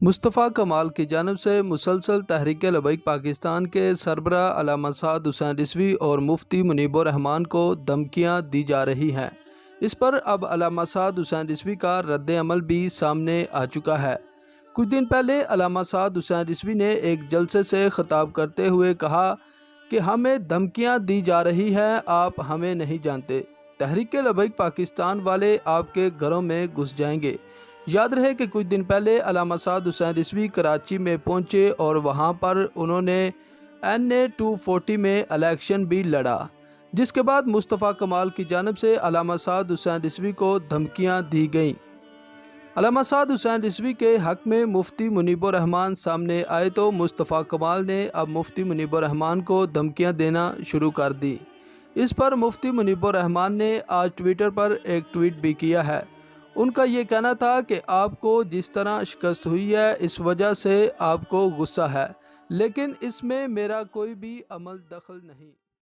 مصطفیٰ کمال کی جانب سے مسلسل تحریک لبیک پاکستان کے سربراہ علامہ سعد حسین رضوی اور مفتی منیب الرحمان کو دھمکیاں دی جا رہی ہیں۔ اس پر اب علامہ سعد حسین رضوی کا رد عمل بھی سامنے آ چکا ہے۔ کچھ دن پہلے علامہ سعد حسین رضوی نے ایک جلسے سے خطاب کرتے ہوئے کہا کہ ہمیں دھمکیاں دی جا رہی ہیں، آپ ہمیں نہیں جانتے، تحریک لبیک پاکستان والے آپ کے گھروں میں گھس جائیں گے۔ یاد رہے کہ کچھ دن پہلے علامہ سعد حسین رضوی کراچی میں پہنچے اور وہاں پر انہوں نے NA 240 میں الیکشن بھی لڑا، جس کے بعد مصطفیٰ کمال کی جانب سے علامہ سعد حسین رضوی کو دھمکیاں دی گئیں۔ علامہ سعد حسین رضوی کے حق میں مفتی منیب الرحمان سامنے آئے تو مصطفیٰ کمال نے اب مفتی منیب الرحمان کو دھمکیاں دینا شروع کر دی۔ اس پر مفتی منیب الرحمان نے آج ٹویٹر پر ایک ٹویٹ بھی کیا ہے۔ ان کا یہ کہنا تھا کہ آپ کو جس طرح شکست ہوئی ہے اس وجہ سے آپ کو غصہ ہے، لیکن اس میں میرا کوئی بھی عمل دخل نہیں۔